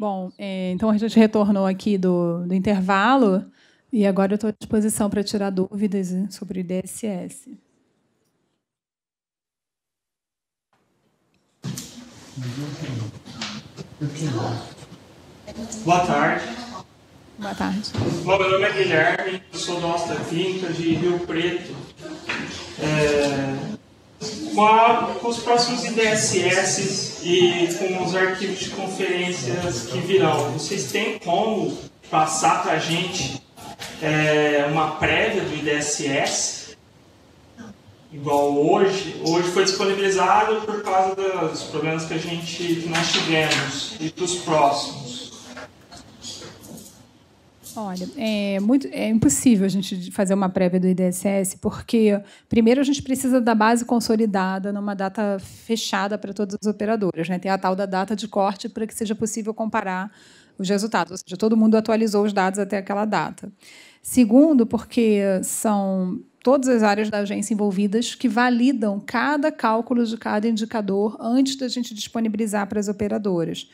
Bom, então a gente retornou aqui do intervalo e agora eu estou à disposição para tirar dúvidas sobre o IDSS. Boa tarde. Boa tarde. Bom, meu nome é Guilherme, eu sou dono da clínica de Rio Preto. Com os próximos IDSS e com os arquivos de conferências que virão, vocês têm como passar para a gente uma prévia do IDSS? Igual hoje foi disponibilizado por causa dos problemas que nós tivemos e dos próximos. Olha, é impossível a gente fazer uma prévia do IDSS, porque, primeiro, a gente precisa da base consolidada numa data fechada para todas as operadoras, né? Tem a tal da data de corte para que seja possível comparar os resultados, ou seja, todo mundo atualizou os dados até aquela data. Segundo, porque são todas as áreas da agência envolvidas que validam cada cálculo de cada indicador antes da gente disponibilizar para as operadoras.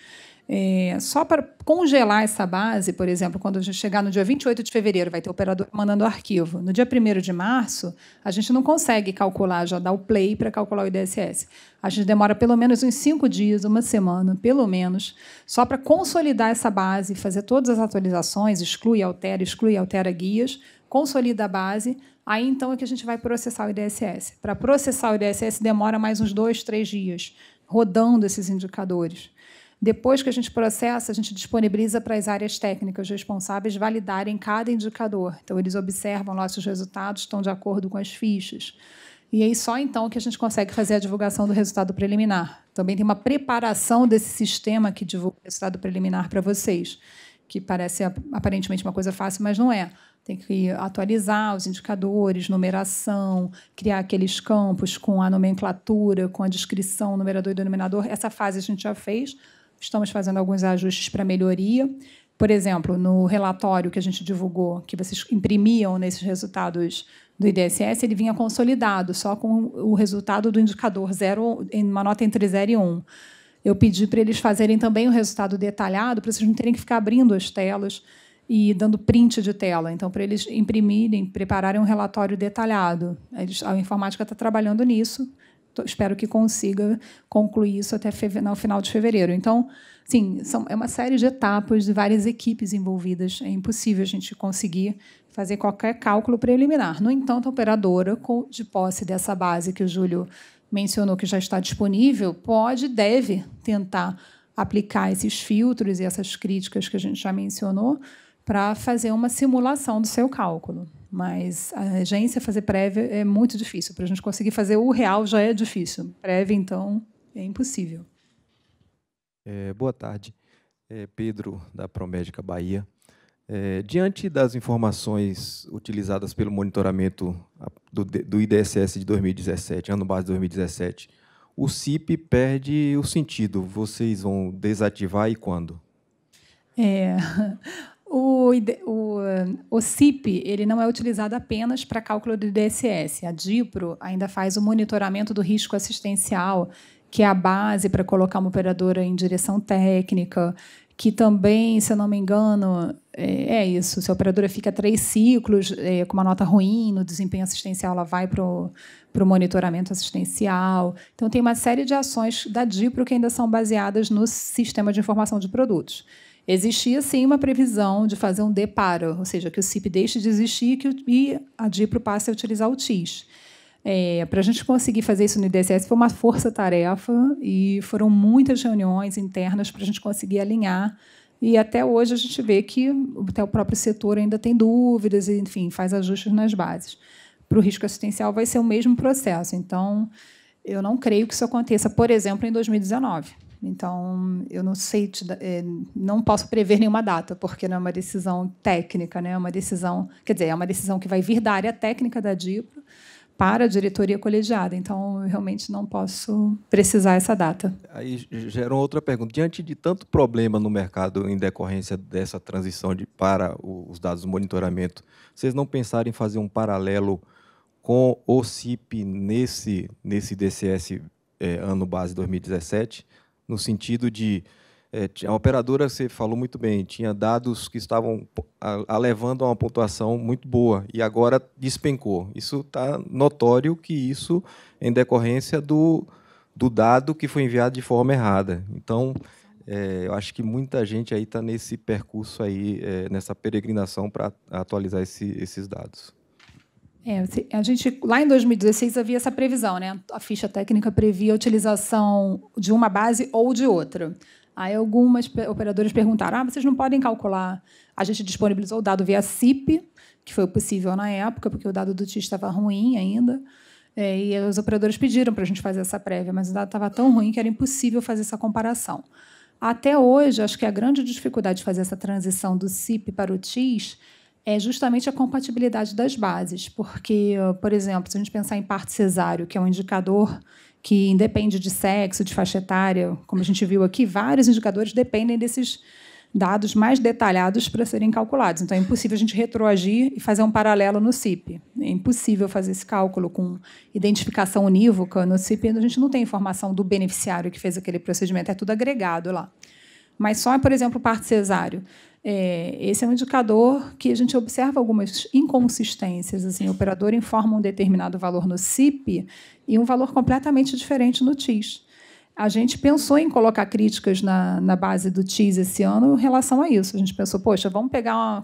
Só para congelar essa base, por exemplo, quando a gente chegar no dia 28 de fevereiro, vai ter o operador mandando o arquivo. No dia 1º de março, a gente não consegue calcular, já dar o play para calcular o IDSS. A gente demora pelo menos uns 5 dias, uma semana, pelo menos, só para consolidar essa base, fazer todas as atualizações, exclui, altera guias, consolida a base, aí então é que a gente vai processar o IDSS. Para processar o IDSS demora mais uns 2, 3 dias, rodando esses indicadores. Depois que a gente processa, a gente disponibiliza para as áreas técnicas responsáveis validarem cada indicador. Então, eles observam lá se os resultados estão de acordo com as fichas. E aí, só então que a gente consegue fazer a divulgação do resultado preliminar. Também tem uma preparação desse sistema que divulga o resultado preliminar para vocês, que parece aparentemente uma coisa fácil, mas não é. Tem que atualizar os indicadores, numeração, criar aqueles campos com a nomenclatura, com a descrição, numerador e denominador. Essa fase a gente já fez. Estamos fazendo alguns ajustes para melhoria. Por exemplo, no relatório que a gente divulgou, que vocês imprimiam nesses resultados do IDSS, ele vinha consolidado, só com o resultado do indicador 0, em uma nota entre 0 e 1. Eu pedi para eles fazerem também o resultado detalhado, para vocês não terem que ficar abrindo as telas e dando print de tela. Então, para eles imprimirem, prepararem um relatório detalhado. A informática está trabalhando nisso. Espero que consiga concluir isso até no final de fevereiro. Então, sim, é uma série de etapas de várias equipes envolvidas. É impossível a gente conseguir fazer qualquer cálculo preliminar. No entanto, a operadora, de posse dessa base que o Júlio mencionou que já está disponível, deve tentar aplicar esses filtros e essas críticas que a gente já mencionou para fazer uma simulação do seu cálculo. Mas a agência fazer prévia é muito difícil. Para a gente conseguir fazer o real já é difícil. Prévia, então, é impossível. Boa tarde. Pedro, da Promédica Bahia. Diante das informações utilizadas pelo monitoramento do IDSS de 2017, ano base de 2017, o CIP perde o sentido. Vocês vão desativar e quando? O CIP ele não é utilizado apenas para cálculo do IDSS. A DIPRO ainda faz o monitoramento do risco assistencial, que é a base para colocar uma operadora em direção técnica, que também, se eu não me engano, é isso. Se a operadora fica 3 ciclos com uma nota ruim no desempenho assistencial, ela vai para o monitoramento assistencial. Então, tem uma série de ações da DIPRO que ainda são baseadas no Sistema de Informação de Produtos. Existia, sim, uma previsão de fazer um DEPARA, ou seja, que o CIP deixe de existir e a DIPRO passe a utilizar o TIS. Para a gente conseguir fazer isso no IDSS foi uma força-tarefa e foram muitas reuniões internas para a gente conseguir alinhar. E até hoje a gente vê que até o próprio setor ainda tem dúvidas e, enfim, faz ajustes nas bases. Para o risco assistencial vai ser o mesmo processo. Então, eu não creio que isso aconteça, por exemplo, em 2019. Então, eu não sei, não posso prever nenhuma data, porque não é uma decisão técnica, né? É uma decisão, quer dizer, é uma decisão que vai vir da área técnica da DIPRO para a diretoria colegiada. Então, eu realmente não posso precisar essa data. Aí gera outra pergunta. Diante de tanto problema no mercado em decorrência dessa transição para os dados do monitoramento, vocês não pensaram em fazer um paralelo com o CIP nesse DCS ano base 2017, no sentido de A operadora, você falou muito bem, tinha dados que estavam levando a uma pontuação muito boa, e agora despencou. Isso está notório que isso é em decorrência do dado que foi enviado de forma errada. Então, eu acho que muita gente aí está nesse percurso aí, nessa peregrinação para atualizar esses dados. A gente, lá em 2016 havia essa previsão, né? A ficha técnica previa a utilização de uma base ou de outra. Aí algumas operadoras perguntaram: vocês não podem calcular? A gente disponibilizou o dado via CIP, que foi possível na época, porque o dado do TIS estava ruim ainda, e os operadores pediram para a gente fazer essa prévia, mas o dado estava tão ruim que era impossível fazer essa comparação. Até hoje, acho que a grande dificuldade de fazer essa transição do CIP para o TIS é justamente a compatibilidade das bases, porque, por exemplo, se a gente pensar em parto cesáreo, que é um indicador que independe de sexo, de faixa etária, como a gente viu aqui, vários indicadores dependem desses dados mais detalhados para serem calculados. Então, é impossível a gente retroagir e fazer um paralelo no CIP. É impossível fazer esse cálculo com identificação unívoca. No CIP, a gente não tem informação do beneficiário que fez aquele procedimento, é tudo agregado lá. Mas só, por exemplo, o parto cesáreo. Esse é um indicador que a gente observa algumas inconsistências. Assim, o operador informa um determinado valor no CIP e um valor completamente diferente no TIS. A gente pensou em colocar críticas na base do TIS esse ano em relação a isso. A gente pensou, poxa, vamos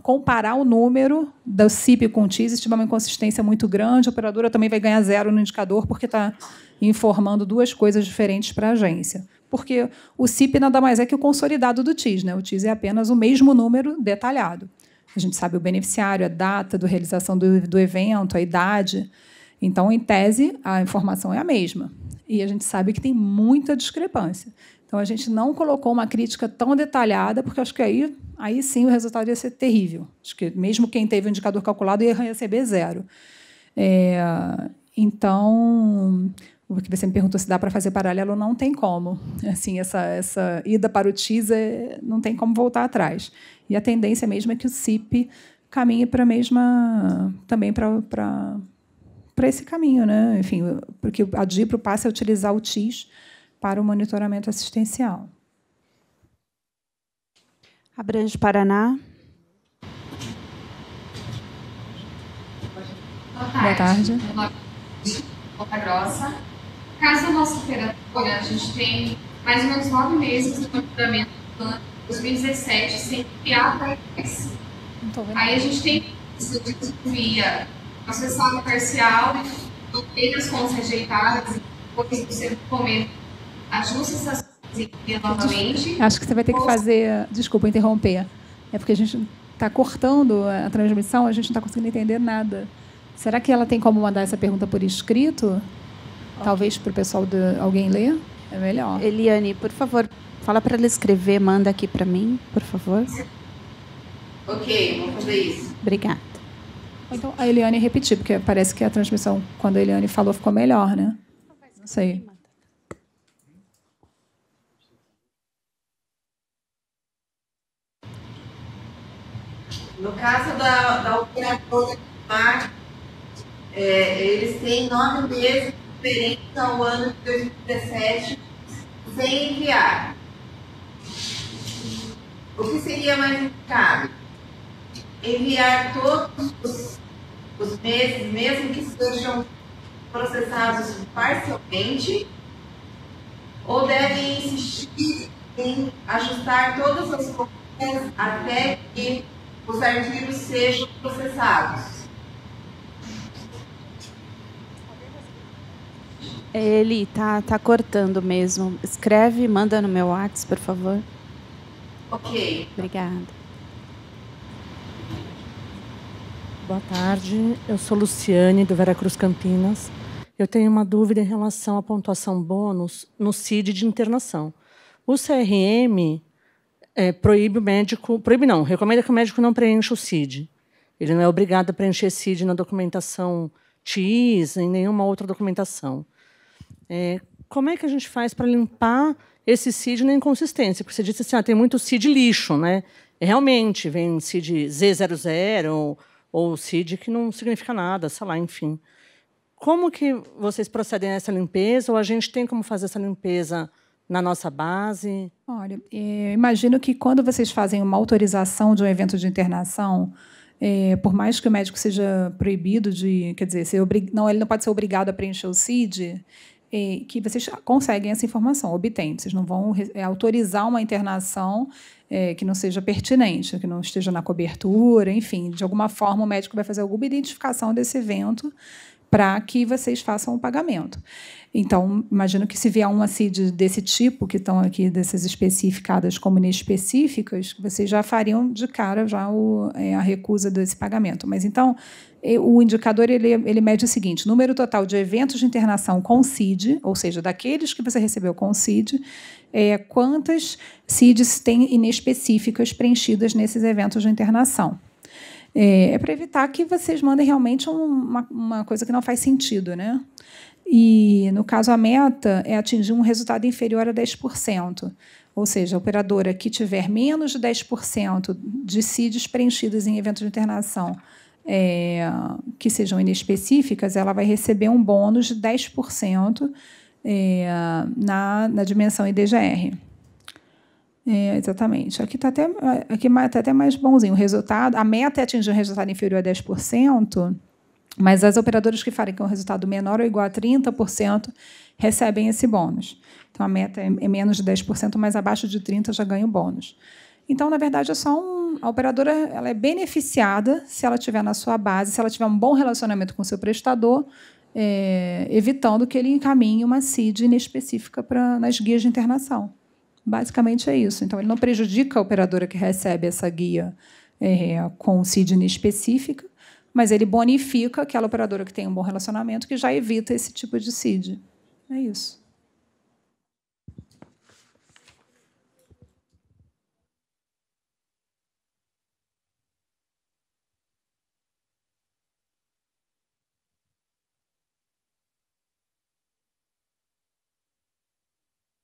comparar o número do CIP com o TIS, se tiver uma inconsistência muito grande, a operadora também vai ganhar 0 no indicador, porque está informando duas coisas diferentes para a agência. Porque o CIP nada mais é que o consolidado do TIS, né? O TIS é apenas o mesmo número detalhado. A gente sabe o beneficiário, a data da realização do evento, a idade. Então, em tese, a informação é a mesma. E a gente sabe que tem muita discrepância. Então, a gente não colocou uma crítica tão detalhada, porque acho que aí sim o resultado ia ser terrível. Acho que mesmo quem teve o indicador calculado ia receber 0. Então, o que você me perguntou se dá para fazer paralelo, não tem como. Assim, essa ida para o TIS não tem como voltar atrás. E a tendência mesmo é que o CIP caminhe para a mesma, também para esse caminho, né? Enfim, porque a DIPRO passa a utilizar o TIS para o monitoramento assistencial. Abrange Paraná. Boa tarde. Ponta Grossa. No caso da nossa operadora, a gente tem mais ou menos 9 meses de monitoramento do ano 2017 sem criar para IPS. Aí a gente tem via processado parcial, tem as contas rejeitadas, depois do segundo momento ajusta essas coisas novamente. Acho que você vai ter que fazer... Desculpa interromper. É porque a gente está cortando a transmissão, a gente não está conseguindo entender nada. Será que ela tem como mandar essa pergunta por escrito? Talvez para o pessoal alguém ler? É melhor. Eliane, por favor, fala para ela escrever, manda aqui para mim, por favor. Ok, vou fazer isso. Obrigada. Então, a Eliane repetir, porque parece que a transmissão, quando a Eliane falou, ficou melhor, né? Não sei. No caso da operadora eles têm 9 meses diferentes ao ano de 2017 sem enviar. O que seria mais indicado? Enviar todos os meses, mesmo que sejam processados parcialmente, ou devem insistir em ajustar todas as contas até que os arquivos sejam processados? Ele tá cortando mesmo. Escreve, manda no meu WhatsApp, por favor. Ok. Obrigada. Boa tarde, eu sou Luciane, do Veracruz, Campinas. Eu tenho uma dúvida em relação à pontuação bônus no CID de internação. O CRM proíbe o médico... Proíbe não, recomenda que o médico não preencha o CID. Ele não é obrigado a preencher CID na documentação TIS, em nenhuma outra documentação. Como é que a gente faz para limpar esse CID na inconsistência? Porque você disse assim, tem muito CID lixo, né? Realmente, vem CID Z00 ou CID que não significa nada, sei lá, enfim. Como que vocês procedem a essa limpeza? Ou a gente tem como fazer essa limpeza na nossa base? Olha, imagino que quando vocês fazem uma autorização de um evento de internação, por mais que o médico seja proibido de, quer dizer, ele não pode ser obrigado a preencher o CID, que vocês conseguem essa informação, obtêm. Vocês não vão autorizar uma internação que não seja pertinente, que não esteja na cobertura, enfim, de alguma forma o médico vai fazer alguma identificação desse evento para que vocês façam o pagamento. Então, imagino que se vier uma CID desse tipo, que estão aqui, dessas especificadas como inespecíficas, vocês já fariam de cara já a recusa desse pagamento. Mas, então, o indicador ele mede o seguinte: número total de eventos de internação com CID, ou seja, daqueles que você recebeu com CID, quantas CIDs tem inespecíficas preenchidas nesses eventos de internação. Para evitar que vocês mandem realmente uma coisa que não faz sentido, né? E, no caso, a meta é atingir um resultado inferior a 10%. Ou seja, a operadora que tiver menos de 10% de CIDs preenchidos em eventos de internação que sejam inespecíficas, ela vai receber um bônus de 10% na dimensão IDGR. Exatamente. Aqui está até mais bonzinho. O resultado, a meta é atingir um resultado inferior a 10%, mas as operadoras que farem com um resultado menor ou igual a 30% recebem esse bônus. Então, a meta é menos de 10%, mas abaixo de 30% já ganha o bônus. Então, na verdade, a operadora ela é beneficiada se ela tiver na sua base, se ela tiver um bom relacionamento com o seu prestador, evitando que ele encaminhe uma CID inespecífica nas guias de internação. Basicamente é isso. Então, ele não prejudica a operadora que recebe essa guia com CID inespecífica, mas ele bonifica aquela operadora que tem um bom relacionamento, que já evita esse tipo de CID. É isso.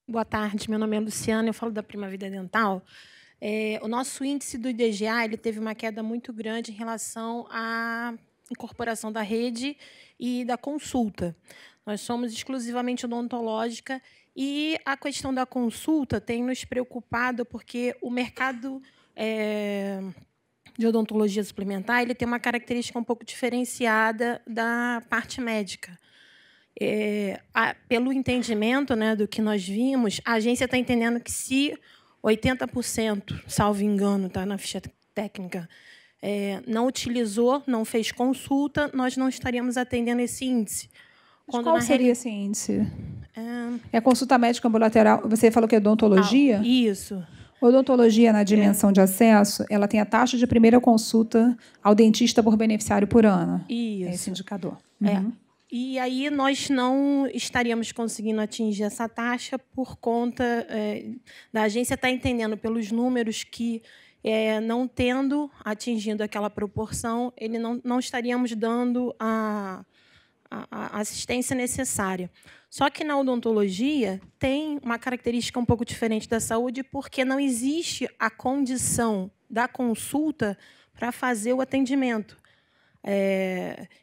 Boa tarde, meu nome é Luciana, eu falo da Prima Vida Dental. O nosso índice do IDGA ele teve uma queda muito grande em relação à incorporação da rede e da consulta. Nós somos exclusivamente odontológica e a questão da consulta tem nos preocupado porque o mercado de odontologia suplementar ele tem uma característica um pouco diferenciada da parte médica. Pelo entendimento, né, do que nós vimos, a agência está entendendo que se 80%, salvo engano, está na ficha técnica, não utilizou, não fez consulta, nós não estaríamos atendendo esse índice. Qual seria esse índice? A consulta médica ambulatorial, você falou que é odontologia? Isso. Odontologia, na dimensão de acesso, ela tem a taxa de primeira consulta ao dentista por beneficiário por ano. Isso. É esse indicador. E aí nós não estaríamos conseguindo atingir essa taxa por conta da agência estar entendendo pelos números que, não tendo atingido aquela proporção, não estaríamos dando a assistência necessária. Só que na odontologia tem uma característica um pouco diferente da saúde, porque não existe a condição da consulta para fazer o atendimento.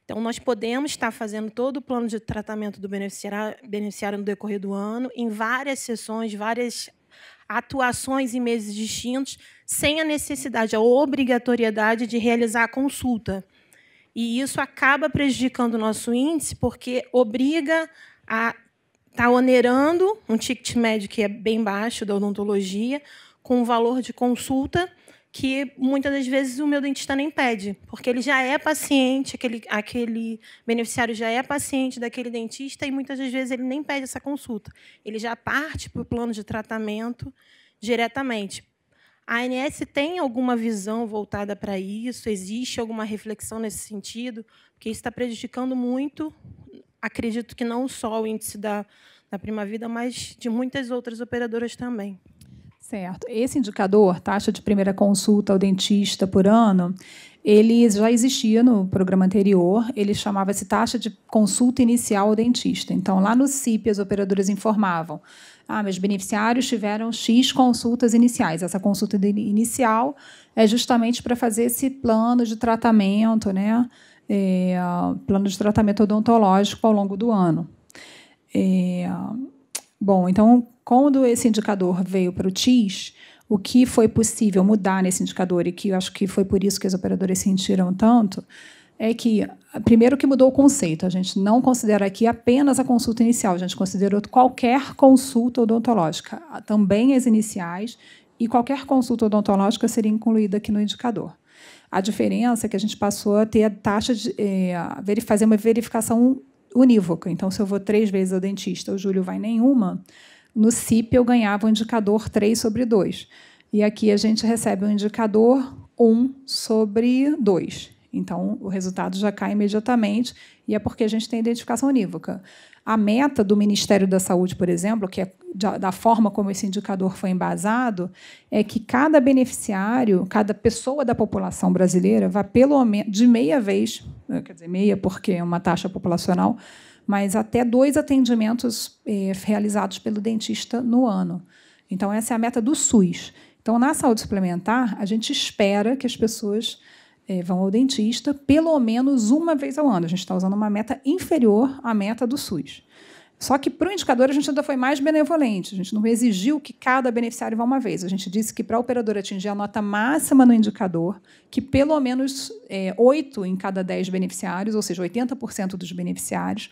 Então, nós podemos estar fazendo todo o plano de tratamento do beneficiário no decorrer do ano, em várias sessões, várias atuações em meses distintos, sem a necessidade, a obrigatoriedade de realizar a consulta. E isso acaba prejudicando o nosso índice, porque obriga a estar onerando um ticket médio que é bem baixo da odontologia, com um valor de consulta que muitas das vezes o meu dentista nem pede, porque ele já é paciente, aquele beneficiário já é paciente daquele dentista e muitas das vezes ele nem pede essa consulta. Ele já parte para o plano de tratamento diretamente. A ANS tem alguma visão voltada para isso? Existe alguma reflexão nesse sentido? Porque isso está prejudicando muito, acredito que não só o índice da Prima Vida, mas de muitas outras operadoras também. Certo. Esse indicador, taxa de primeira consulta ao dentista por ano, ele já existia no programa anterior, ele chamava-se taxa de consulta inicial ao dentista. Então, lá no CIP, as operadoras informavam: meus beneficiários tiveram X consultas iniciais. Essa consulta inicial é justamente para fazer esse plano de tratamento, né? Plano de tratamento odontológico ao longo do ano. Bom, então, quando esse indicador veio para o TIS, o que foi possível mudar nesse indicador, e que eu acho que foi por isso que as operadoras sentiram tanto, é que, primeiro, que mudou o conceito. A gente não considera aqui apenas a consulta inicial, a gente considerou qualquer consulta odontológica, também as iniciais, e qualquer consulta odontológica seria incluída aqui no indicador. A diferença é que a gente passou a ter a taxa de fazer uma verificação unívoca. Então, se eu vou 3 vezes ao dentista, o Júlio vai nenhuma, no CIP eu ganhava o indicador 3/2. E aqui a gente recebe um indicador 1/2. Então, o resultado já cai imediatamente, e é porque a gente tem identificação unívoca. A meta do Ministério da Saúde, por exemplo, que é da forma como esse indicador foi embasado, é que cada beneficiário, cada pessoa da população brasileira vá pelo menos de meia vez, quer dizer, meia porque é uma taxa populacional, mas até 2 atendimentos realizados pelo dentista no ano. Então, essa é a meta do SUS. Então, na saúde suplementar, a gente espera que as pessoas vão ao dentista pelo menos uma vez ao ano. A gente está usando uma meta inferior à meta do SUS. Só que, para o indicador, a gente ainda foi mais benevolente. A gente não exigiu que cada beneficiário vá uma vez. A gente disse que, para a operadora atingir a nota máxima no indicador, que pelo menos 8 em cada 10 beneficiários, ou seja, 80% dos beneficiários,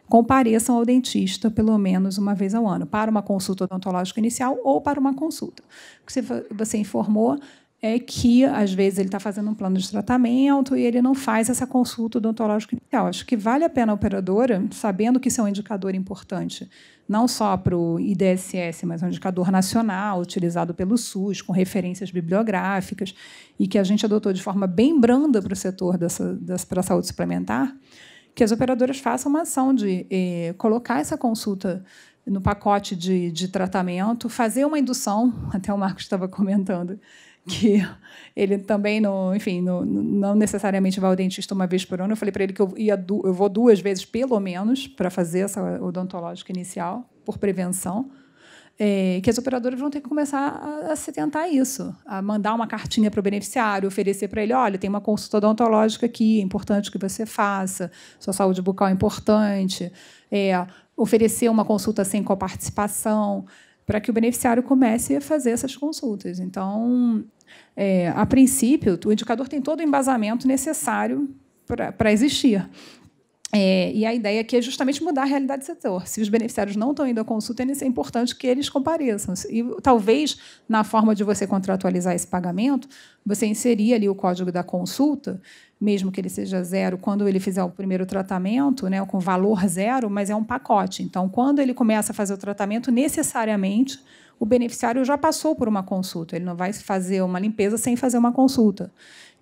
compareçam ao dentista pelo menos uma vez ao ano, para uma consulta odontológica inicial ou para uma consulta. O que você informou é que, às vezes, ele está fazendo um plano de tratamento e ele não faz essa consulta odontológica inicial. Acho que vale a pena a operadora, sabendo que isso é um indicador importante, não só para o IDSS, mas um indicador nacional, utilizado pelo SUS, com referências bibliográficas, e que a gente adotou de forma bem branda para o setor para a saúde suplementar, que as operadoras façam uma ação de colocar essa consulta no pacote de tratamento, fazer uma indução, até o Marcos estava comentando, que ele também não necessariamente vai ao dentista uma vez por ano. Eu falei para ele que eu vou 2 vezes, pelo menos, para fazer essa odontológica inicial, por prevenção, que as operadoras vão ter que começar a se atentar a isso, a mandar uma cartinha para o beneficiário, oferecer para ele, olha, tem uma consulta odontológica aqui, é importante que você faça, sua saúde bucal é importante, oferecer uma consulta sem coparticipação, para que o beneficiário comece a fazer essas consultas. Então, a princípio, o indicador tem todo o embasamento necessário para existir. E a ideia aqui é justamente mudar a realidade do setor. Se os beneficiários não estão indo à consulta, é importante que eles compareçam. E, talvez, na forma de você contratualizar esse pagamento, você inserir ali o código da consulta, mesmo que ele seja 0, quando ele fizer o primeiro tratamento, né, com valor 0, mas é um pacote. Então, quando ele começa a fazer o tratamento, necessariamente, o beneficiário já passou por uma consulta. Ele não vai fazer uma limpeza sem fazer uma consulta.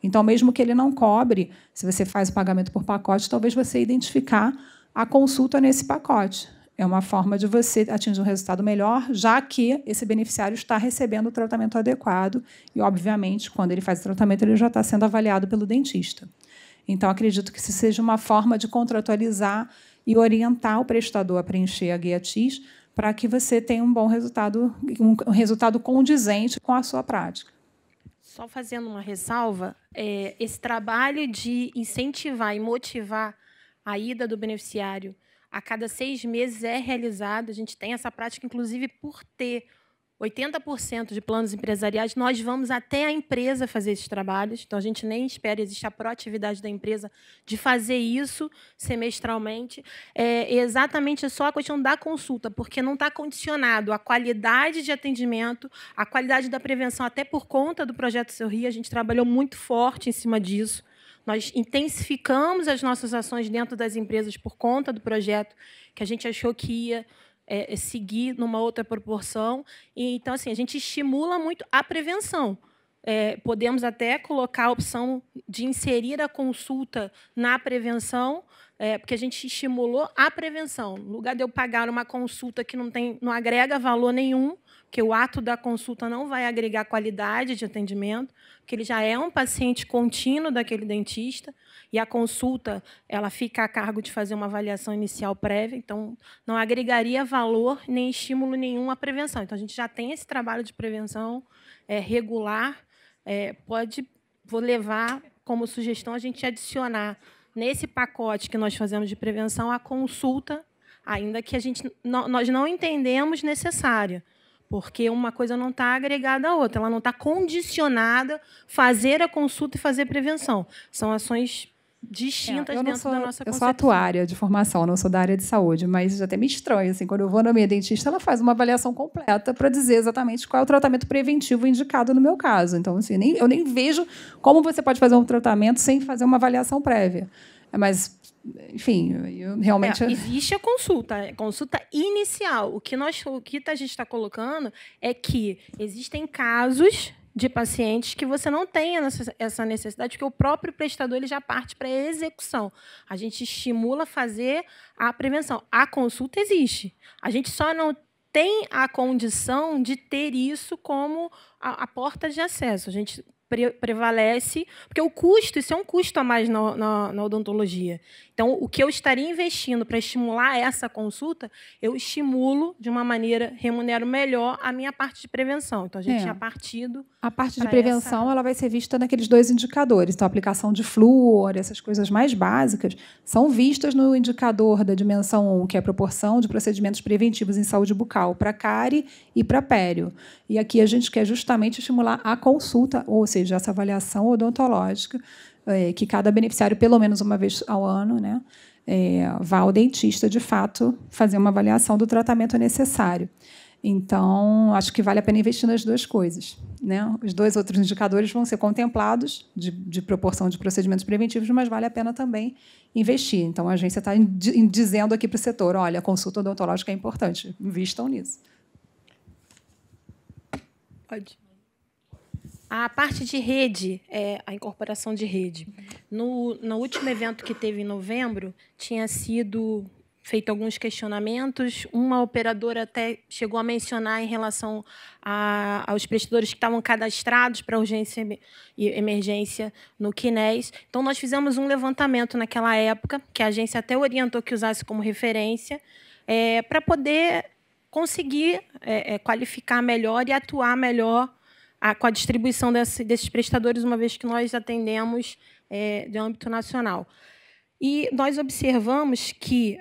Então, mesmo que ele não cobre, se você faz o pagamento por pacote, talvez você identificar a consulta nesse pacote. É uma forma de você atingir um resultado melhor, já que esse beneficiário está recebendo o tratamento adequado e, obviamente, quando ele faz o tratamento, ele já está sendo avaliado pelo dentista. Então, acredito que isso seja uma forma de contratualizar e orientar o prestador a preencher a guia TIS para que você tenha um bom resultado, um resultado condizente com a sua prática. Só fazendo uma ressalva, esse trabalho de incentivar e motivar a ida do beneficiário a cada 6 meses é realizado. A gente tem essa prática, inclusive, por ter 80% de planos empresariais, nós vamos até a empresa fazer esses trabalhos. Então, a gente nem espera, existe a proatividade da empresa de fazer isso semestralmente. É exatamente só a questão da consulta, porque não está condicionado à qualidade de atendimento, à qualidade da prevenção, até por conta do Projeto Seu Rio. A gente trabalhou muito forte em cima disso. Nós intensificamos as nossas ações dentro das empresas por conta do projeto, que a gente achou que ia seguir numa outra proporção. E, então, assim, a gente estimula muito a prevenção. Podemos até colocar a opção de inserir a consulta na prevenção, porque a gente estimulou a prevenção. No lugar de eu pagar uma consulta que não agrega valor nenhum, porque o ato da consulta não vai agregar qualidade de atendimento, porque ele já é um paciente contínuo daquele dentista, e a consulta ela fica a cargo de fazer uma avaliação inicial prévia, então não agregaria valor nem estímulo nenhum à prevenção. Então, a gente já tem esse trabalho de prevenção regular. Vou levar como sugestão a gente adicionar nesse pacote que nós fazemos de prevenção a consulta ainda que nós não entendemos necessária, porque uma coisa não está agregada à outra, ela não está condicionada a fazer a consulta e fazer prevenção. São ações distintas dentro da nossa concepção. Eu sou atuária de formação, não sou da área de saúde, mas até me estranho. Assim, quando eu vou na minha dentista, ela faz uma avaliação completa para dizer exatamente qual é o tratamento preventivo indicado no meu caso. Então, assim, eu nem vejo como você pode fazer um tratamento sem fazer uma avaliação prévia. Mas, enfim, eu realmente... existe a consulta inicial. O que a gente está colocando é que existem casos de pacientes que você não tem essa necessidade, porque o próprio prestador ele já parte para a execução. A gente estimula a fazer a prevenção. A consulta existe. A gente só não tem a condição de ter isso como a porta de acesso. A gente prevalece, porque isso é um custo a mais na odontologia. Então, o que eu estaria investindo para estimular essa consulta, eu estimulo de uma maneira, remunero melhor a minha parte de prevenção. Então, a gente tinha partido... A parte de prevenção ela vai ser vista naqueles 2 indicadores. Então, a aplicação de flúor, essas coisas mais básicas, são vistas no indicador da dimensão 1, que é a proporção de procedimentos preventivos em saúde bucal para cárie e para pério. E aqui a gente quer justamente estimular a consulta, ou seja, essa avaliação odontológica, que cada beneficiário, pelo menos uma vez ao ano, né, vá ao dentista, de fato, fazer uma avaliação do tratamento necessário. Então, acho que vale a pena investir nas 2 coisas, né? Os 2 outros indicadores vão ser contemplados de proporção de procedimentos preventivos, mas vale a pena também investir. Então, a agência está dizendo aqui para o setor, olha, a consulta odontológica é importante, invistam nisso. Pode. A parte de rede, a incorporação de rede. No último evento que teve em novembro, tinha sido feito alguns questionamentos. Uma operadora até chegou a mencionar em relação aos prestadores que estavam cadastrados para urgência e emergência no CNES. Então, nós fizemos um levantamento naquela época, que a agência até orientou que usasse como referência, para poder conseguir qualificar melhor e atuar melhor com a distribuição desses prestadores, uma vez que nós atendemos de âmbito nacional. E nós observamos que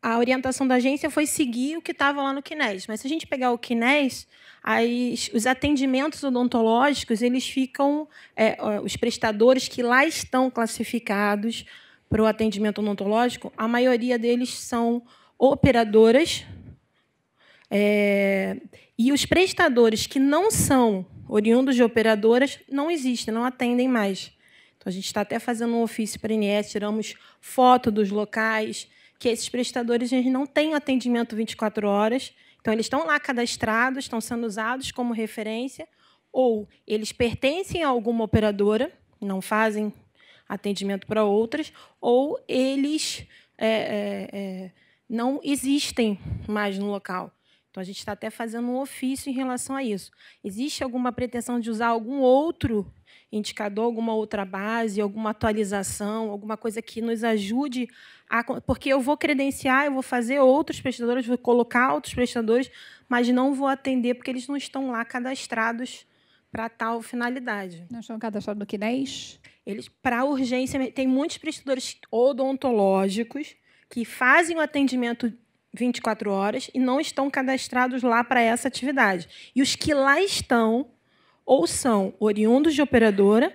a orientação da agência foi seguir o que estava lá no CNES. Mas, se a gente pegar o CNES, os atendimentos odontológicos eles ficam... os prestadores que lá estão classificados para o atendimento odontológico, a maioria deles são operadoras, e os prestadores que não são oriundos de operadoras não existem, não atendem mais. Então, a gente está até fazendo um ofício para a INS, tiramos foto dos locais, que esses prestadores eles não têm atendimento 24 horas, então eles estão lá cadastrados, estão sendo usados como referência, ou eles pertencem a alguma operadora, não fazem atendimento para outras, ou eles não existem mais no local. Então, a gente está até fazendo um ofício em relação a isso. Existe alguma pretensão de usar algum outro indicador, alguma outra base, alguma atualização, alguma coisa que nos ajude porque eu vou credenciar, eu vou fazer outros prestadores, vou colocar outros prestadores, mas não vou atender porque eles não estão lá cadastrados para tal finalidade. Não estão cadastrados no CNES? Para urgência, tem muitos prestadores odontológicos que fazem o atendimento 24 horas e não estão cadastrados lá para essa atividade. E os que lá estão, ou são oriundos de operadora,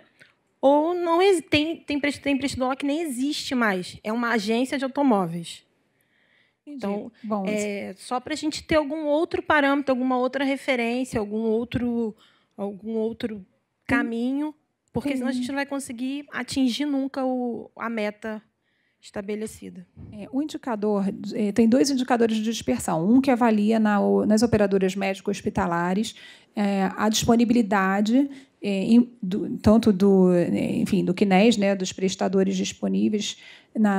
ou não tem prestador lá que nem existe mais. É uma agência de automóveis. Entendi. Então, bom, só para a gente ter algum outro parâmetro, alguma outra referência, algum outro caminho, porque senão a gente não vai conseguir atingir nunca a meta estabelecida. O indicador tem 2 indicadores de dispersão. Um que avalia nas operadoras médico-hospitalares a disponibilidade tanto do CNES, né, dos prestadores disponíveis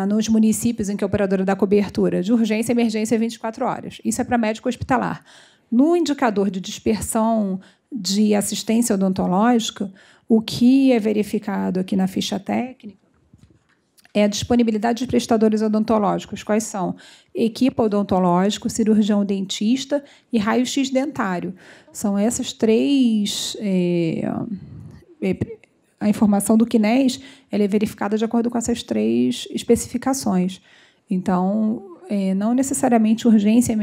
nos municípios em que a operadora dá cobertura de urgência e emergência 24 horas. Isso é para médico hospitalar. No indicador de dispersão de assistência odontológica, o que é verificado aqui na ficha técnica é a disponibilidade de prestadores odontológicos. Quais são? Equipa odontológico, cirurgião dentista e raio-x dentário. São essas 3... a informação do CNES ela é verificada de acordo com essas 3 especificações. Então, não necessariamente urgência,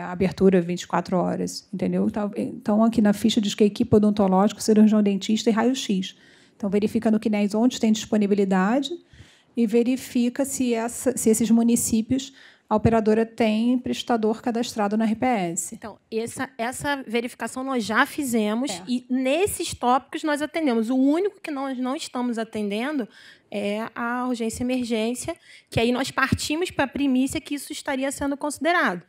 abertura 24 horas, entendeu? Então, aqui na ficha diz que equipe odontológico, cirurgião dentista e raio-x. Então, verifica no CNES onde tem disponibilidade e verifica se esses municípios a operadora tem prestador cadastrado na RPS. Então, essa verificação nós já fizemos e, nesses tópicos, nós atendemos. O único que nós não estamos atendendo é a urgência e emergência, que aí nós partimos para a primícia que isso estaria sendo considerado.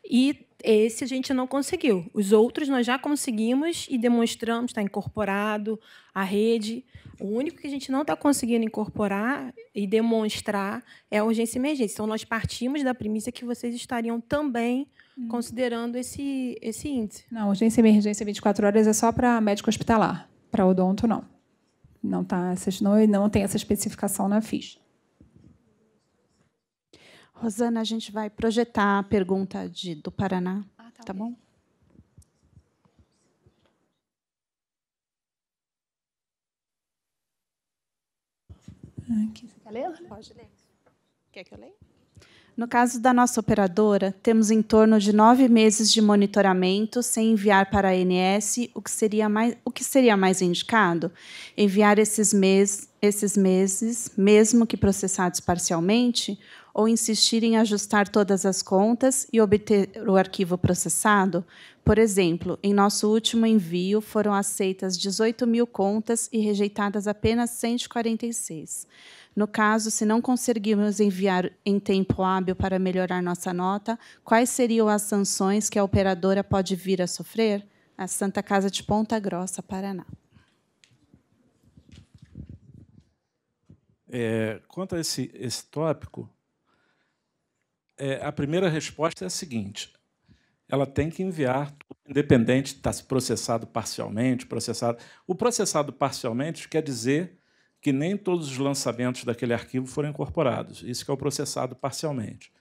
E esse a gente não conseguiu. Os outros nós já conseguimos e demonstramos, está incorporado à rede. O único que a gente não está conseguindo incorporar e demonstrar é a urgência e emergência. Então, nós partimos da premissa que vocês estariam também considerando esse índice. Não, urgência e emergência 24 horas é só para médico hospitalar. Para odonto, não. Não tem essa especificação na ficha. Rosana, a gente vai projetar a pergunta do Paraná. Tá bom? Aqui, você quer ler? Pode ler. Quer que eu leia? No caso da nossa operadora, temos em torno de 9 meses de monitoramento sem enviar para a ANS, o que seria mais indicado? Enviar esses meses, mesmo que processados parcialmente, ou insistir em ajustar todas as contas e obter o arquivo processado? Por exemplo, em nosso último envio foram aceitas 18.000 contas e rejeitadas apenas 146. No caso, se não conseguirmos enviar em tempo hábil para melhorar nossa nota, quais seriam as sanções que a operadora pode vir a sofrer? A Santa Casa de Ponta Grossa, Paraná. Quanto a esse tópico, a primeira resposta é a seguinte: ela tem que enviar, independente de estar processado parcialmente, O processado parcialmente quer dizer que nem todos os lançamentos daquele arquivo foram incorporados. Isso que é o processado parcialmente.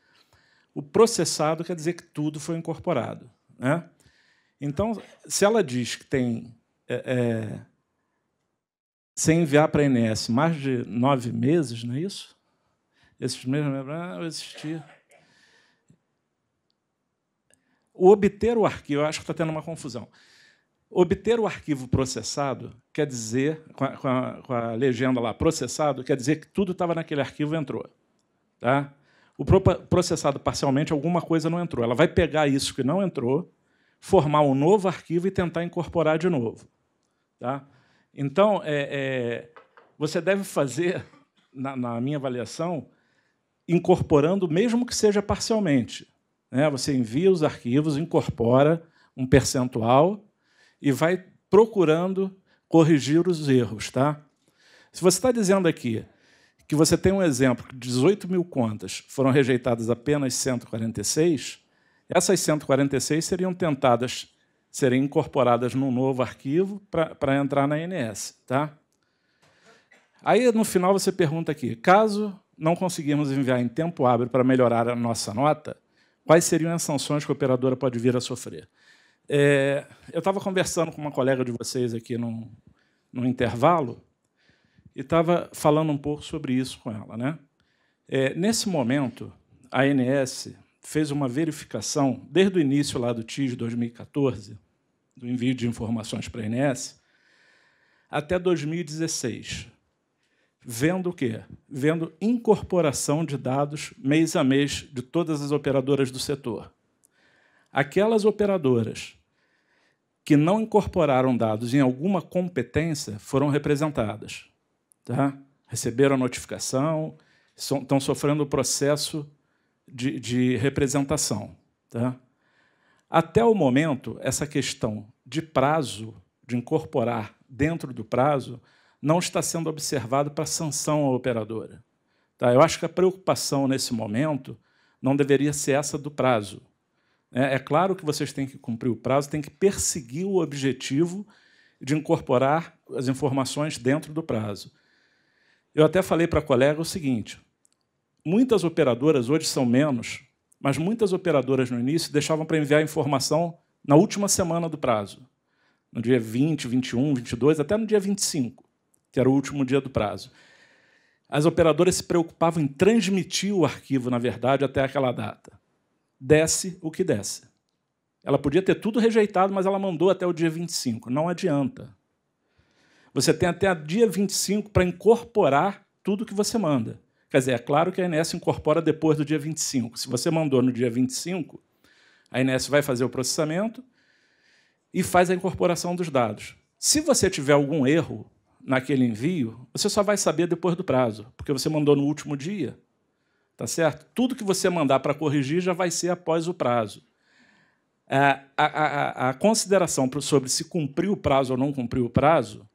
O processado quer dizer que tudo foi incorporado, né? Então, se ela diz que tem, sem enviar para a ANS, mais de 9 meses, não é isso? Esses mesmos existir. Obter o arquivo, eu acho que está tendo uma confusão. Obter o arquivo processado quer dizer, com a legenda lá, processado, quer dizer que tudo estava naquele arquivo e entrou. Tá? O processado parcialmente, alguma coisa não entrou. Ela vai pegar isso que não entrou, formar um novo arquivo e tentar incorporar de novo. Tá? Então, você deve fazer, na minha avaliação, incorporando, mesmo que seja parcialmente. Né? Você envia os arquivos, incorpora um percentual e vai procurando corrigir os erros. Tá? Se você está dizendo aqui que você tem um exemplo que 18.000 contas foram rejeitadas apenas 146, essas 146 seriam tentadas serem incorporadas num novo arquivo para entrar na ANS. Tá? Aí, no final, você pergunta aqui, caso não conseguirmos enviar em tempo hábil para melhorar a nossa nota, quais seriam as sanções que a operadora pode vir a sofrer? Eu estava conversando com uma colega de vocês aqui no intervalo e estava falando um pouco sobre isso com ela. Né? Nesse momento, a ANS fez uma verificação, desde o início lá do TIS 2014, do envio de informações para a ANS, até 2016. Vendo o quê? Vendo incorporação de dados mês a mês de todas as operadoras do setor. Aquelas operadoras que não incorporaram dados em alguma competência foram representadas. Tá? Receberam a notificação, estão sofrendo o processo de representação. Tá? Até o momento, essa questão de prazo, de incorporar dentro do prazo, não está sendo observado para sanção à operadora. Tá? Eu acho que a preocupação, nesse momento, não deveria ser essa do prazo. É claro que vocês têm que cumprir o prazo, têm que perseguir o objetivo de incorporar as informações dentro do prazo. Eu até falei para a colega o seguinte, muitas operadoras, hoje são menos, mas muitas operadoras no início deixavam para enviar a informação na última semana do prazo, no dia 20, 21, 22, até no dia 25. Que era o último dia do prazo. As operadoras se preocupavam em transmitir o arquivo, na verdade, até aquela data. Desce o que desce. Ela podia ter tudo rejeitado, mas ela mandou até o dia 25. Não adianta. Você tem até o dia 25 para incorporar tudo que você manda. Quer dizer, é claro que a ANS incorpora depois do dia 25. Se você mandou no dia 25, a ANS vai fazer o processamento e faz a incorporação dos dados. Se você tiver algum erro naquele envio, você só vai saber depois do prazo, porque você mandou no último dia. Tá certo? Tudo que você mandar para corrigir já vai ser após o prazo. A consideração sobre se cumpriu o prazo ou não cumpriu o prazo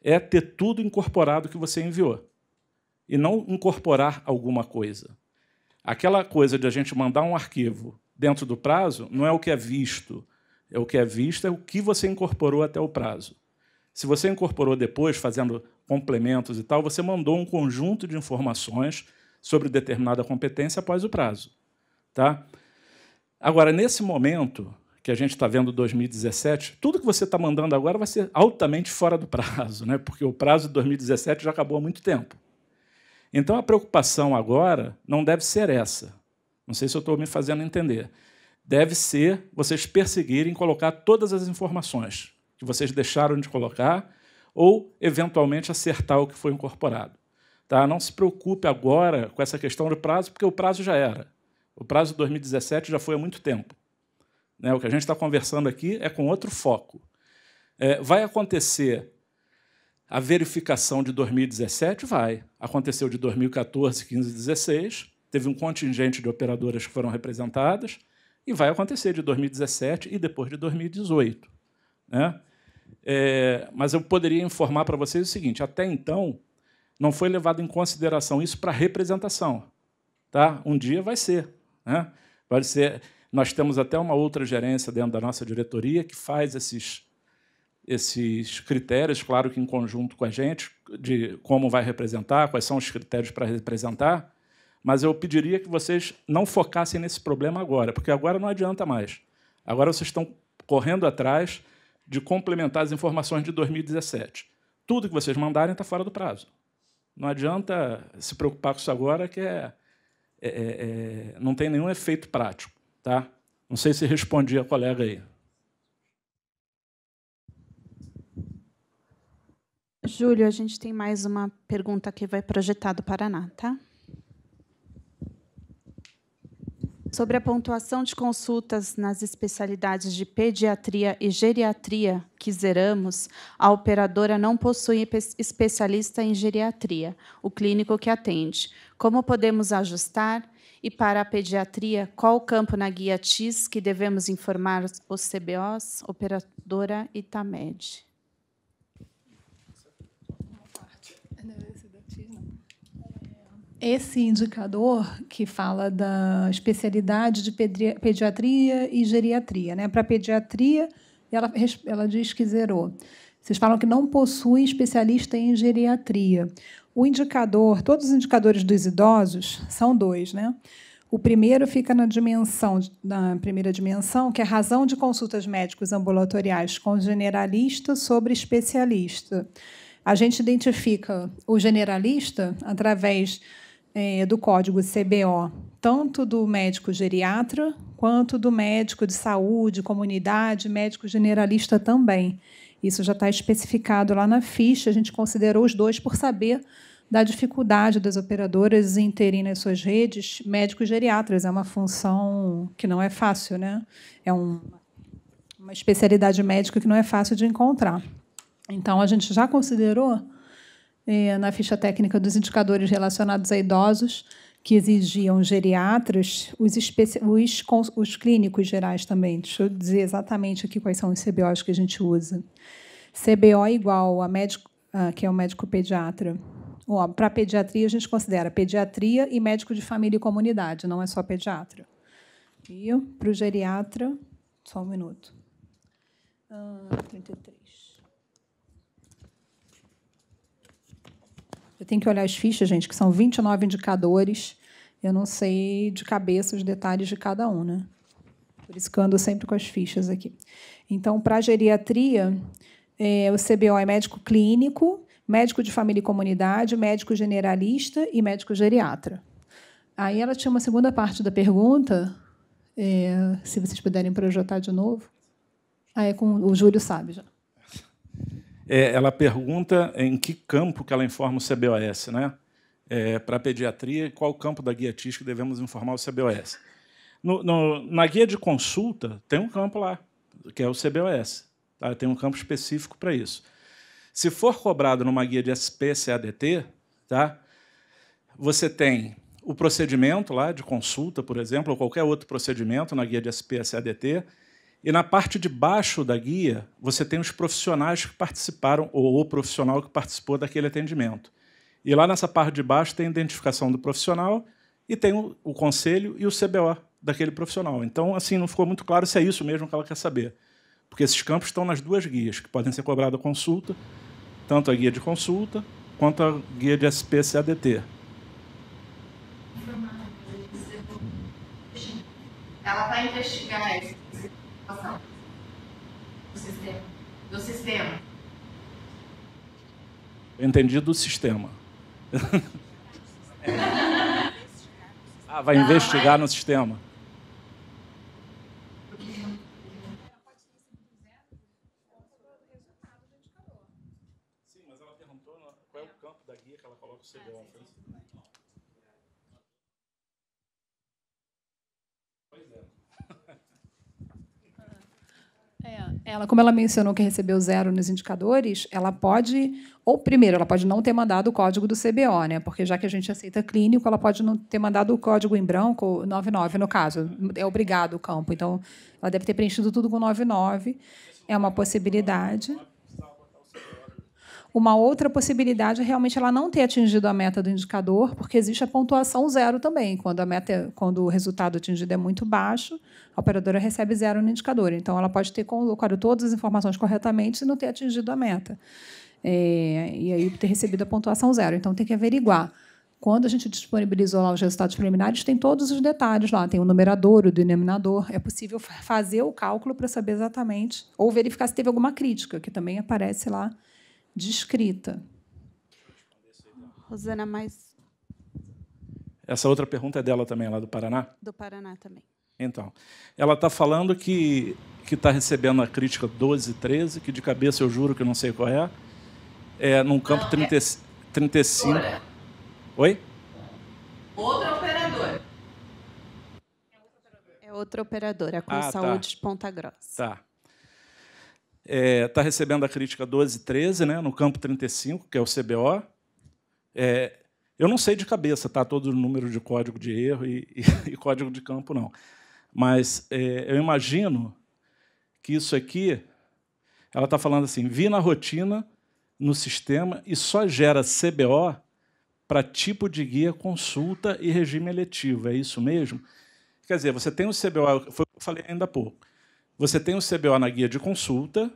é ter tudo incorporado que você enviou e não incorporar alguma coisa. Aquela coisa de a gente mandar um arquivo dentro do prazo não é o que é visto. É o que é visto, é o que você incorporou até o prazo. Se você incorporou depois, fazendo complementos e tal, você mandou um conjunto de informações sobre determinada competência após o prazo. Tá? Agora, nesse momento que a gente está vendo 2017, tudo que você está mandando agora vai ser altamente fora do prazo, né? Porque o prazo de 2017 já acabou há muito tempo. Então, a preocupação agora não deve ser essa. Não sei se eu estou me fazendo entender. Deve ser vocês perseguirem colocar todas as informações que vocês deixaram de colocar ou, eventualmente, acertar o que foi incorporado. Tá? Não se preocupe agora com essa questão do prazo, porque o prazo já era. O prazo de 2017 já foi há muito tempo. Né? O que a gente está conversando aqui é com outro foco. Vai acontecer a verificação de 2017? Vai. Aconteceu de 2014, 15, 16. Teve um contingente de operadoras que foram representadas. E vai acontecer de 2017 e depois de 2018. Né? Mas eu poderia informar para vocês o seguinte, até então, não foi levado em consideração isso para representação. Tá? Um dia vai ser. Né? Pode ser. Nós temos até uma outra gerência dentro da nossa diretoria que faz esses critérios, claro que em conjunto com a gente, de como vai representar, quais são os critérios para representar, mas eu pediria que vocês não focassem nesse problema agora, porque agora não adianta mais. Agora vocês estão correndo atrás de complementar as informações de 2017. Tudo que vocês mandarem está fora do prazo. Não adianta se preocupar com isso agora, que não tem nenhum efeito prático. Tá? Não sei se respondi a colega aí. Júlio, a gente tem mais uma pergunta que vai projetar do Paraná. Tá? Sobre a pontuação de consultas nas especialidades de pediatria e geriatria que zeramos, a operadora não possui especialista em geriatria, o clínico que atende. Como podemos ajustar? E, para a pediatria, qual o campo na guia TIS que devemos informar os CBOs, operadora Itamed? Esse indicador que fala da especialidade de pediatria e geriatria. Né? Para pediatria, ela diz que zerou. Vocês falam que não possui especialista em geriatria. O indicador, todos os indicadores dos idosos são 2. Né? O primeiro fica na primeira dimensão, que é a razão de consultas médicos ambulatoriais com generalista sobre especialista. A gente identifica o generalista através do código CBO, tanto do médico geriatra, quanto do médico de saúde, comunidade, médico generalista também. Isso já está especificado lá na ficha, a gente considerou os 2 por saber da dificuldade das operadoras em terem nas suas redes médicos geriatras. É uma função que não é fácil, né? É uma especialidade médica que não é fácil de encontrar. Então, a gente já considerou, na ficha técnica dos indicadores relacionados a idosos, que exigiam geriatras, os clínicos gerais também. Deixa eu dizer exatamente aqui quais são os CBOs que a gente usa. CBO igual a médico, que é o médico pediatra. Para a pediatria, a gente considera pediatria e médico de família e comunidade, não é só pediatra. E para o geriatra, só um minuto. 33. Eu tenho que olhar as fichas, gente, que são 29 indicadores. Eu não sei de cabeça os detalhes de cada um, né? Por isso que eu ando sempre com as fichas aqui. Então, para a geriatria, o CBO é médico clínico, médico de família e comunidade, médico generalista e médico geriatra. Aí ela tinha uma segunda parte da pergunta, se vocês puderem projetar de novo. É com o Júlio sabe já. Ela pergunta em que campo que ela informa o CBOS, né? Para a pediatria, e qual campo da guia TIS que devemos informar o CBOS. Na guia de consulta, tem um campo lá, que é o CBOS. Tá? Tem um campo específico para isso. Se for cobrado numa guia de SP-CADT, tá? Você tem o procedimento lá de consulta, por exemplo, ou qualquer outro procedimento na guia de SP-CADT, e na parte de baixo da guia, você tem os profissionais que participaram, ou o profissional que participou daquele atendimento. E lá nessa parte de baixo tem a identificação do profissional e tem o conselho e o CBO daquele profissional. Então, assim, não ficou muito claro se é isso mesmo que ela quer saber. Porque esses campos estão nas duas guias, que podem ser cobradas a consulta, tanto a guia de consulta quanto a guia de SP-CADT. Ela vai investigar essa situação do sistema. Eu entendi do sistema. Vai investigar no sistema. Sim, mas ela perguntou qual é o campo da guia que ela coloca o CBO. Ela, como ela mencionou que recebeu 0 nos indicadores, ela pode, ou primeiro, ela pode não ter mandado o código do CBO, né? Porque já que a gente aceita clínico, ela pode não ter mandado o código em branco, 99 no caso, é obrigado o campo. Então, ela deve ter preenchido tudo com 99, é uma possibilidade. Uma outra possibilidade é realmente ela não ter atingido a meta do indicador, porque existe a pontuação 0 também. Quando o resultado atingido é muito baixo, a operadora recebe 0 no indicador. Então, ela pode ter colocado todas as informações corretamente e não ter atingido a meta. E aí ter recebido a pontuação 0. Então, tem que averiguar. Quando a gente disponibilizou lá os resultados preliminares, tem todos os detalhes lá. Tem o numerador, o denominador. É possível fazer o cálculo para saber exatamente, ou verificar se teve alguma crítica, que também aparece lá descrita. Rosana, mais... Essa outra pergunta é dela também, lá do Paraná? Do Paraná também. Então, ela está falando que está recebendo a crítica 12 e 13, que de cabeça eu juro que não sei qual é num campo 35. Oi? Outra operadora. É outra operadora, com Saúde de Ponta Grossa. Tá. Está recebendo a crítica 12 e 13, né, no campo 35, que é o CBO. Eu não sei de cabeça, tá, todo o número de código de erro e código de campo, não. Mas eu imagino que isso aqui, ela está falando assim, vi na rotina, no sistema, e só gera CBO para tipo de guia, consulta e regime eletivo. É isso mesmo? Quer dizer, você tem o CBO, foi o que eu falei ainda há pouco. Você tem o CBO na guia de consulta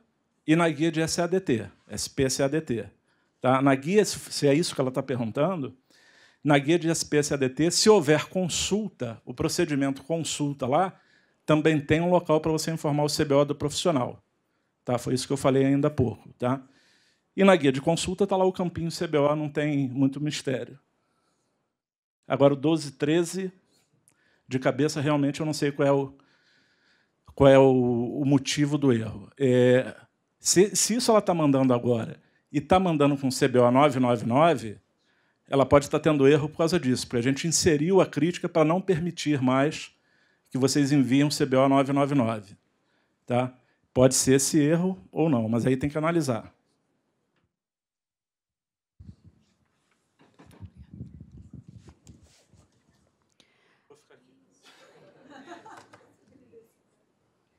e na guia de SADT, SP-SADT. Tá? Na guia, se é isso que ela está perguntando, na guia de SP-SADT, se houver consulta, o procedimento consulta lá, também tem um local para você informar o CBO do profissional. Tá? Foi isso que eu falei ainda há pouco. Tá? E na guia de consulta está lá o campinho CBO, não tem muito mistério. Agora, o 12 e 13, de cabeça, realmente eu não sei qual é o motivo do erro. Se isso ela está mandando agora e está mandando com CBO 999, ela pode estar tendo erro por causa disso, porque a gente inseriu a crítica para não permitir mais que vocês enviem CBO 999. Tá? Pode ser esse erro ou não, mas aí tem que analisar.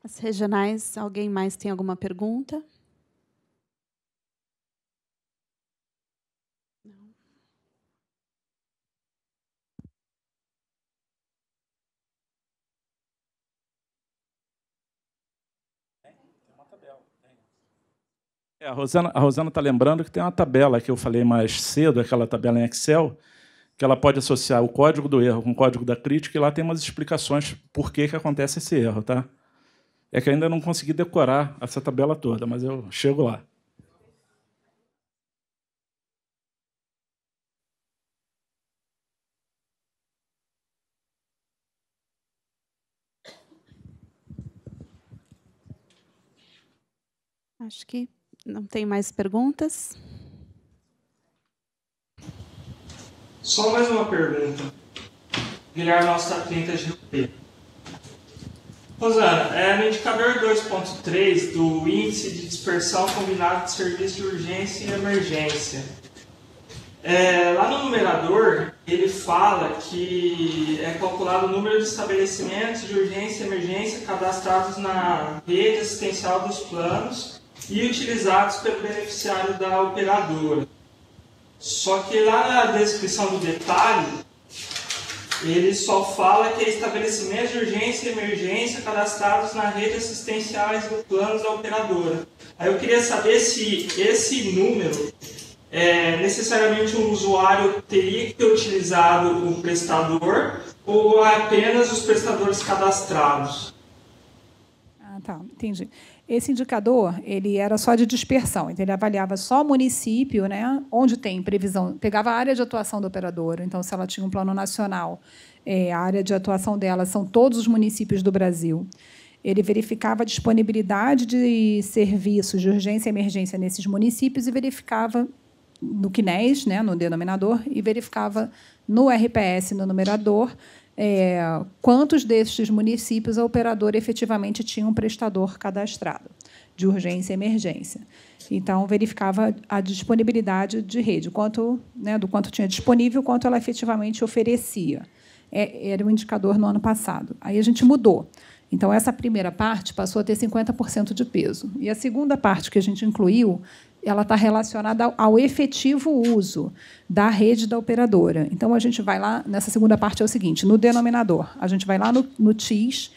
As regionais, alguém mais tem alguma pergunta? Não. A Rosana está lembrando que tem uma tabela que eu falei mais cedo, aquela tabela em Excel, que ela pode associar o código do erro com o código da crítica, e lá tem umas explicações por que acontece esse erro. Tá? É que ainda não consegui decorar essa tabela toda, mas eu chego lá. Acho que não tem mais perguntas. Só mais uma pergunta. Guilherme Alsta 30 GP. Rosana, no indicador 2.3 do Índice de Dispersão Combinado de Serviços de Urgência e Emergência, lá no numerador, ele fala que é calculado o número de estabelecimentos de urgência e emergência cadastrados na rede assistencial dos planos e utilizados pelo beneficiário da operadora. Só que lá na descrição do detalhe, ele só fala que é estabelecimento de urgência e emergência cadastrados na rede assistenciais do plano da operadora. Aí eu queria saber se esse número, necessariamente um usuário teria que ter utilizado o prestador ou apenas os prestadores cadastrados? Ah, tá, entendi. Esse indicador, ele era só de dispersão, então ele avaliava só o município, né, onde tem previsão, pegava a área de atuação da operadora, então se ela tinha um plano nacional, a área de atuação dela são todos os municípios do Brasil. Ele verificava a disponibilidade de serviços de urgência e emergência nesses municípios e verificava no CNES, né, no denominador, e verificava no RPS, no numerador, quantos destes municípios a operadora efetivamente tinha um prestador cadastrado de urgência e emergência. Então, verificava a disponibilidade de rede, do quanto tinha disponível, quanto ela efetivamente oferecia. Era um indicador no ano passado. Aí a gente mudou. Então, essa primeira parte passou a ter 50% de peso. E a segunda parte que a gente incluiu, ela está relacionada ao efetivo uso da rede da operadora. Então, a gente vai lá, nessa segunda parte é o seguinte, no denominador, a gente vai lá no TIS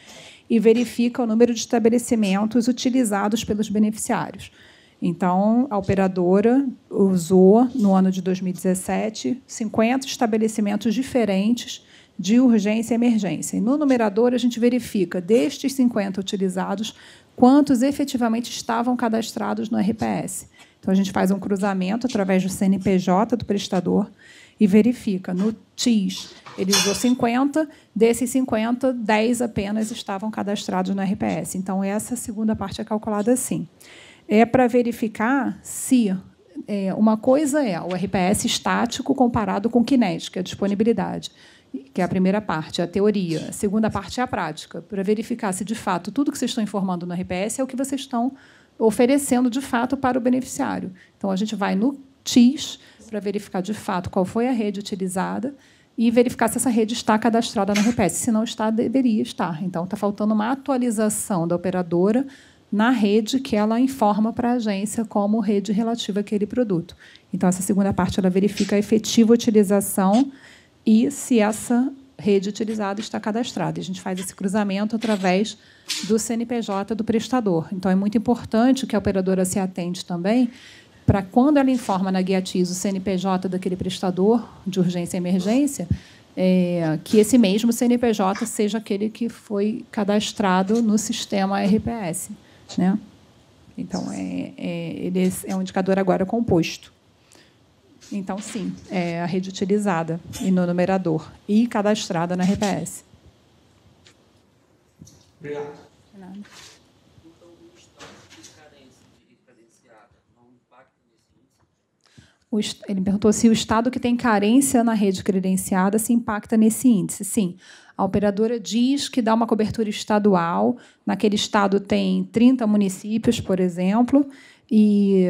e verifica o número de estabelecimentos utilizados pelos beneficiários. Então, a operadora usou, no ano de 2017, 50 estabelecimentos diferentes de urgência e emergência. E no numerador, a gente verifica, destes 50 utilizados, quantos efetivamente estavam cadastrados no RPS. Então, a gente faz um cruzamento através do CNPJ do prestador e verifica. No TIS, ele usou 50, desses 50, 10 apenas estavam cadastrados no RPS. Então, essa segunda parte é calculada assim. É para verificar se uma coisa é o RPS estático comparado com o cinético, que é a disponibilidade, que é a primeira parte, a teoria. A segunda parte é a prática, para verificar se, de fato, tudo que vocês estão informando no RPS é o que vocês estão oferecendo, de fato, para o beneficiário. Então, a gente vai no TIS para verificar, de fato, qual foi a rede utilizada e verificar se essa rede está cadastrada no RPS. Se não está, deveria estar. Então, está faltando uma atualização da operadora na rede que ela informa para a agência como rede relativa àquele produto. Então, essa segunda parte ela verifica a efetiva utilização e se essa rede utilizada está cadastrada. A gente faz esse cruzamento através do CNPJ do prestador. Então, é muito importante que a operadora se atente também para, quando ela informa na guia TIS o CNPJ daquele prestador de urgência e emergência, que esse mesmo CNPJ seja aquele que foi cadastrado no sistema RPS. Né? Então, ele é um indicador agora composto. Então, sim, é a rede utilizada e no numerador e cadastrada na RPS. Obrigado. De nada. Então, o estado de carência de credenciada não impacta nesse índice? Ele perguntou se o estado que tem carência na rede credenciada se impacta nesse índice. Sim. A operadora diz que dá uma cobertura estadual. Naquele estado tem 30 municípios, por exemplo, e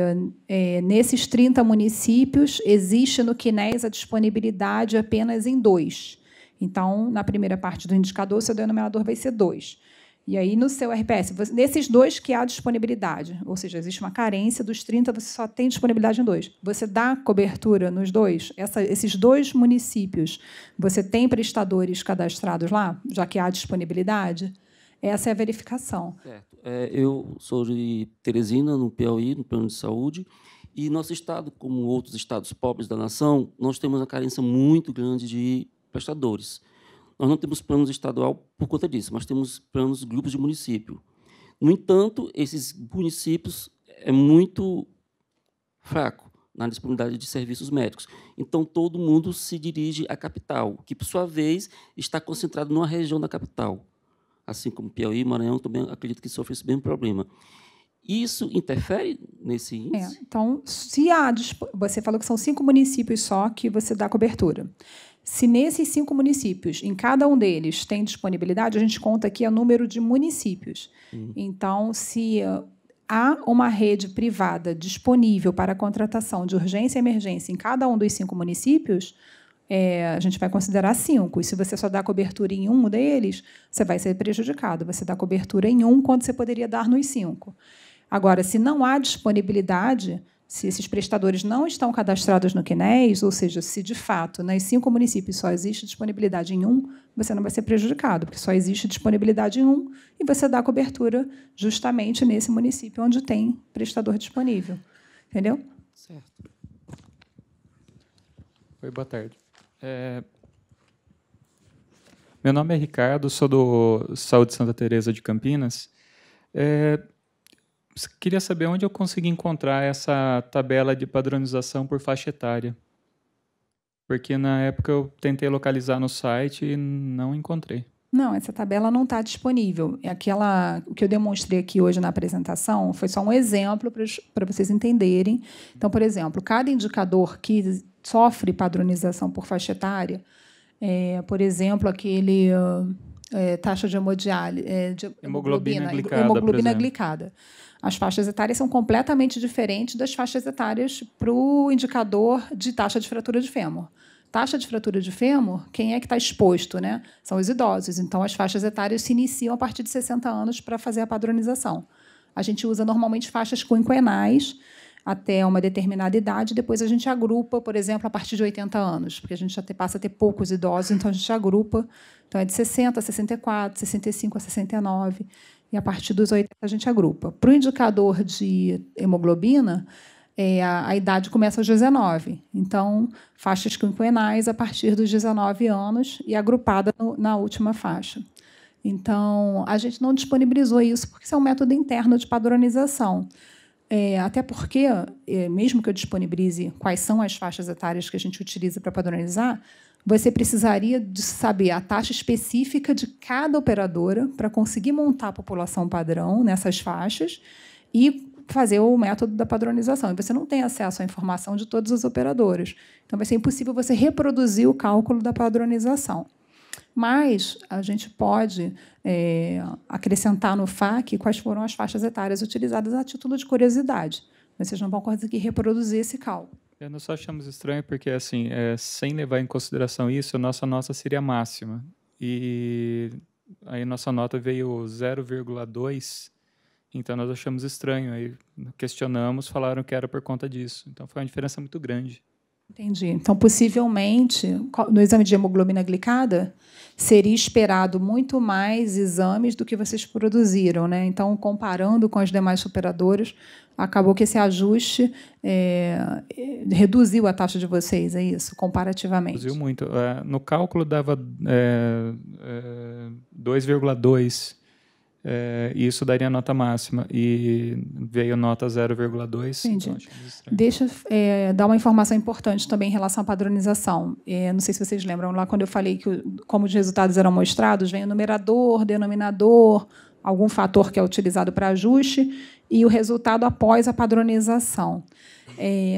nesses 30 municípios existe no CNES a disponibilidade apenas em 2. Então, na primeira parte do indicador, o seu denominador vai ser 2. E aí, no seu RPS, nesses 2 que há disponibilidade, ou seja, existe uma carência dos 30, você só tem disponibilidade em 2. Você dá cobertura nos 2? Esses 2 municípios, você tem prestadores cadastrados lá, já que há disponibilidade? Essa é a verificação. Certo. Eu sou de Teresina, no Piauí, no plano de saúde, e nosso estado, como outros estados pobres da nação, nós temos uma carência muito grande de prestadores. Nós não temos planos estadual por conta disso, mas temos planos grupos de município. No entanto, esses municípios é muito fraco na disponibilidade de serviços médicos. Então, todo mundo se dirige à capital, que, por sua vez, está concentrado numa região da capital. Assim como Piauí e Maranhão, também acredito que sofre esse mesmo problema. Isso interfere nesse índice? Então, você falou que são 5 municípios só que você dá cobertura. Se nesses 5 municípios, em cada um deles, tem disponibilidade, a gente conta aqui o número de municípios. Então, se há uma rede privada disponível para a contratação de urgência e emergência em cada um dos 5 municípios, a gente vai considerar 5. E se você só dá cobertura em um deles, você vai ser prejudicado. Você dá cobertura em um quando você poderia dar nos 5. Agora, se não há disponibilidade, se esses prestadores não estão cadastrados no CNES, ou seja, se de fato nos 5 municípios só existe disponibilidade em um, você não vai ser prejudicado, porque só existe disponibilidade em um e você dá cobertura justamente nesse município onde tem prestador disponível. Entendeu? Certo. Oi, boa tarde. Meu nome é Ricardo, sou do Saúde Santa Teresa de Campinas. Queria saber onde eu consegui encontrar essa tabela de padronização por faixa etária. Porque, na época, eu tentei localizar no site e não encontrei. Não, essa tabela não está disponível. O que eu demonstrei aqui hoje na apresentação foi só um exemplo para vocês entenderem. Então, por exemplo, cada indicador que sofre padronização por faixa etária, por exemplo, aquele taxa de hemoglobina glicada. As faixas etárias são completamente diferentes das faixas etárias para o indicador de taxa de fratura de fêmur. Taxa de fratura de fêmur, quem é que está exposto, né? São os idosos. Então, as faixas etárias se iniciam a partir de 60 anos para fazer a padronização. A gente usa normalmente faixas quinquenais até uma determinada idade, depois a gente agrupa, por exemplo, a partir de 80 anos, porque a gente já passa a ter poucos idosos, então a gente agrupa. Então, é de 60 a 64, 65 a 69, e a partir dos 80 a gente agrupa. Para o indicador de hemoglobina, a idade começa aos 19. Então, faixas quinquenais a partir dos 19 anos e agrupada na última faixa. Então, a gente não disponibilizou isso porque isso é um método interno de padronização. Até porque, mesmo que eu disponibilize quais são as faixas etárias que a gente utiliza para padronizar, você precisaria de saber a taxa específica de cada operadora para conseguir montar a população padrão nessas faixas e fazer o método da padronização. E você não tem acesso à informação de todas as operadoras. Então, vai ser impossível você reproduzir o cálculo da padronização. Mas a gente pode acrescentar no FAQ quais foram as faixas etárias utilizadas a título de curiosidade. Vocês não vão conseguir reproduzir esse cálculo. Nós só achamos estranho porque, assim, sem levar em consideração isso, a nossa nota seria máxima. E aí nossa nota veio 0,2, então nós achamos estranho. Aí questionamos, falaram que era por conta disso. Então foi uma diferença muito grande. Entendi. Então, possivelmente, no exame de hemoglobina glicada, seria esperado muito mais exames do que vocês produziram, né? Então, comparando com as demais operadoras, acabou que esse ajuste reduziu a taxa de vocês, é isso, comparativamente? Reduziu muito. No cálculo dava 2,2. E isso daria a nota máxima, e veio nota 0,2. Entendi. Então, deixa eu dar uma informação importante também em relação à padronização. Não sei se vocês lembram, lá quando eu falei que, como os resultados eram mostrados, vem o numerador, denominador, algum fator que é utilizado para ajuste, e o resultado após a padronização.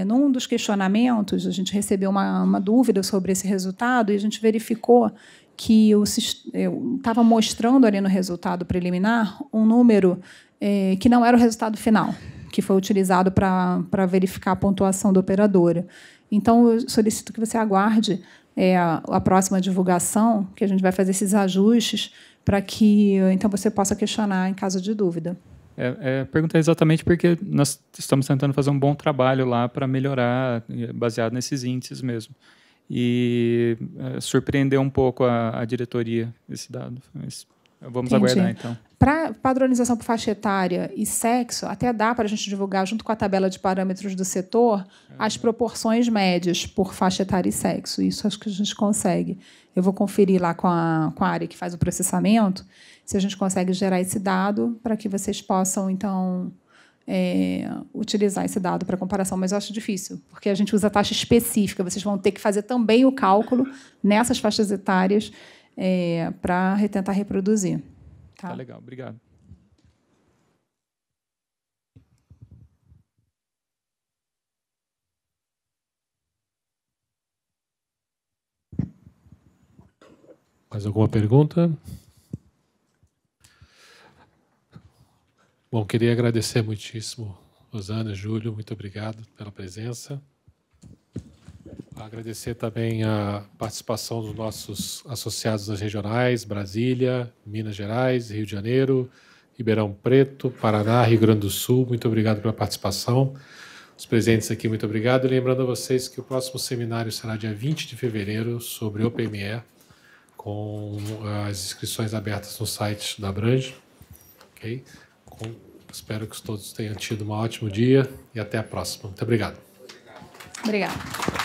Num dos questionamentos, a gente recebeu uma dúvida sobre esse resultado, e a gente verificou que estava mostrando ali no resultado preliminar um número que não era o resultado final, que foi utilizado para verificar a pontuação da operadora. Então, eu solicito que você aguarde a próxima divulgação, que a gente vai fazer esses ajustes, para que então você possa questionar em caso de dúvida. Pergunta exatamente porque nós estamos tentando fazer um bom trabalho lá para melhorar, baseado nesses índices mesmo. E surpreendeu um pouco a diretoria esse dado. Mas vamos aguardar, então. Para padronização por faixa etária e sexo, até dá para a gente divulgar, junto com a tabela de parâmetros do setor, as proporções médias por faixa etária e sexo. Isso acho que a gente consegue. Eu vou conferir lá com a área que faz o processamento, se a gente consegue gerar esse dado para que vocês possam, então, utilizar esse dado para comparação, mas eu acho difícil, porque a gente usa taxa específica. Vocês vão ter que fazer também o cálculo nessas faixas etárias para tentar reproduzir. Tá legal, obrigado. Mais alguma pergunta? Bom, queria agradecer muitíssimo, Rosana, Júlio, muito obrigado pela presença. Agradecer também a participação dos nossos associados das regionais, Brasília, Minas Gerais, Rio de Janeiro, Ribeirão Preto, Paraná, Rio Grande do Sul. Muito obrigado pela participação. Os presentes aqui, muito obrigado. E lembrando a vocês que o próximo seminário será dia 20 de fevereiro sobre OPME, com as inscrições abertas no site da Abrange. Okay? Espero que todos tenham tido um ótimo dia e até a próxima. Muito obrigado. Obrigada.